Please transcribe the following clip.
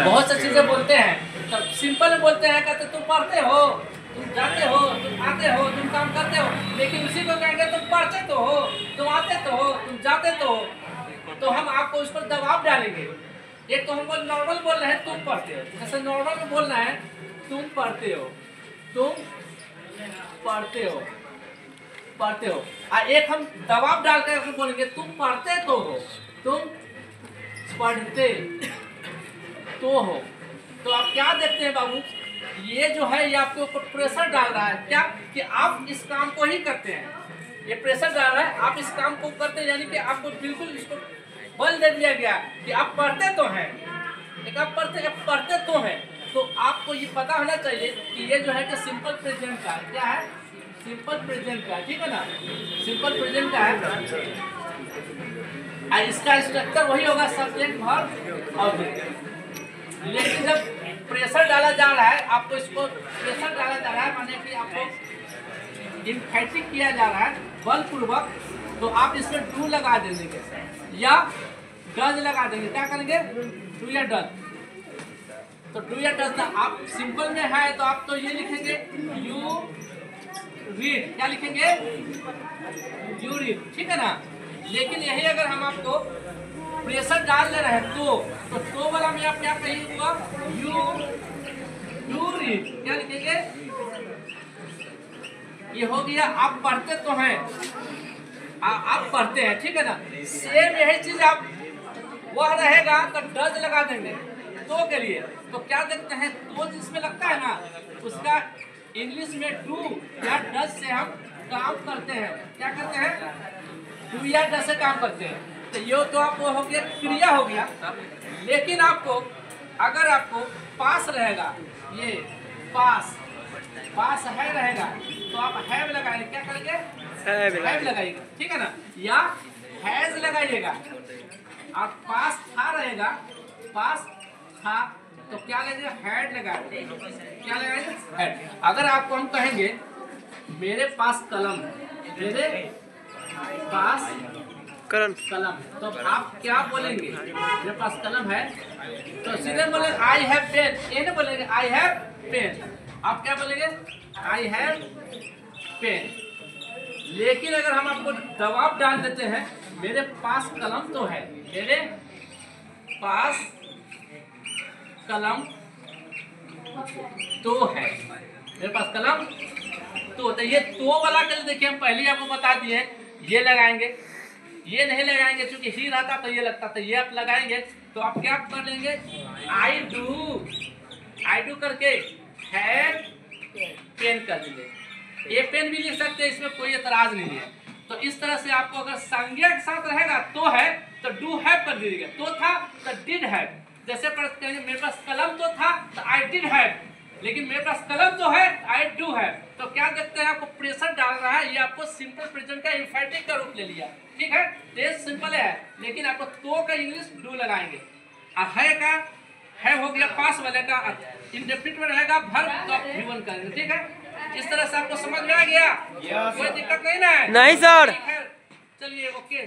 बहुत सी चीजें बोलते हैं, तब सिंपल में बोलते हैं, कहते तुम पढ़ते हो, तुम जाते हो, तुम आते हो, तुम काम करते हो, लेकिन उसी को कहेंगे तुम पढ़ते तो हो, तुम आते तो हो, तुम जाते तो हो, तो हम आपको उस पर दबाव डालेंगे। एक तो हम नॉर्मल बोल रहे हैं तुम पढ़ते हो, जैसे नॉर्मल में बोलना है तुम पढ़ते हो, तुम पढ़ते हो, पढ़ते हो, और एक हम दबाव डाल कर बोलेंगे तुम पढ़ते तो हो, तुम पढ़ते तो हो। तो आप क्या देखते हैं बाबू, ये जो है ये आपके ऊपर प्रेशर डाल रहा है, क्या कि आप इस काम को ही करते हैं। ये प्रेशर डाल रहा है, आप इस काम को करते हैं, यानी कि आपको बिल्कुल इसको बल दे दिया गया कि आप पढ़ते तो हैं, एक आप पढ़ते तो हैं। तो आपको ये पता होना चाहिए कि ये जो है कि सिंपल प्रेजेंट का है, क्या है, सिंपल प्रेजेंट का, ठीक है ना, सिंपल प्रेजेंट का है। इसका स्ट्रक्चर वही होगा, सब्जेक्ट वर्ब ऑब्जेक्ट। लेकिन जब प्रेशर डाला जा रहा है, आपको इसको प्रेशर डाला जा रहा है माने कि आपको इन्फेटिक किया जा रहा है बलपूर्वक, तो आप इसमें डू लगा देंगे या डज लगा देंगे। क्या करेंगे, डू या डज। तो डू या डज आप सिंपल में है तो आप तो ये लिखेंगे यू रीड, क्या लिखेंगे, यू रीड, ठीक है ना। लेकिन यही अगर हम आपको प्रेशर डाल ले रहे हैं तो वाला में आप क्या कहिएगा, यू रीड, क्या लिखेंगे, ये हो गया आप पढ़ते तो हैं, आप पढ़ते हैं, ठीक है ना। सेम यही चीज आप वह रहेगा तो डज लगा देंगे तो के लिए। तो क्या देखते हैं, तो जिसमें लगता है ना उसका इंग्लिश में डू या डज से हम काम करते हैं। क्या करते हैं, डू या डज से काम करते हैं। तो ये तो आपको हो गया, क्रिया हो गया। लेकिन आपको अगर आपको पास रहेगा, ये पास है रहेगा तो आप हैव लगाएंगे, क्या करेंगे, हैव लगाइएगा, ठीक है ना, या हैज लगाइएगा। आप पास था रहेगा, पास था तो क्या लगेगा, हैड लगाएंगे, क्या लगाएंगे, हैड। अगर आपको हम कहेंगे मेरे पास कलम है, मेरे पास कलम, तो आप क्या बोलेंगे, मेरे पास कलम है, तो सीधे बोलेंगे आई हैव पेन, ये नहीं बोलेंगे आई हैव पेन, आप क्या बोलेंगे, आई हैव पेन। लेकिन अगर हम आपको दबाव डाल देते हैं, मेरे पास कलम तो है, मेरे पास कलम तो है, मेरे पास कलम तो ये तो वाला कर देखिए, हम पहले आपको बता दिए ये लगाएंगे, ये नहीं लगाएंगे क्योंकि ही रहता तो ये लगता, तो ये आप लगाएंगे तो आप क्या कर लेंगे, आई डू करके हैव पेन कर देंगे। ये पेन भी लिख सकते हैं, इसमें कोई एतराज नहीं है। तो इस तरह से आपको अगर संज्ञा के साथ रहेगा तो है तो डू हैव कर दीजिएगा, तो था तो डिड हैव। जैसे मेरे पास कलम तो था तो आई डिड हैव, लेकिन मेरे पास कलम तो है आई डू हैव। तो क्या देखते हैं, आपको प्रेशर डाल रहा है, ये आपको सिंपल प्रेजेंट का इम्फेटिक का रूप ले लिया, ठीक है। टेस्ट सिंपल है, लेकिन आपको तो का इंग्लिश डू लगाएंगे। है का है हो गया पास वाले का, इंडेफिनिट में रहेगा वर्ब तो आप V1 करेंगे, ठीक है। इस तरह से आपको समझ में आ गया, कोई दिक्कत नहीं ना है, नहीं सर। चलिए ओके।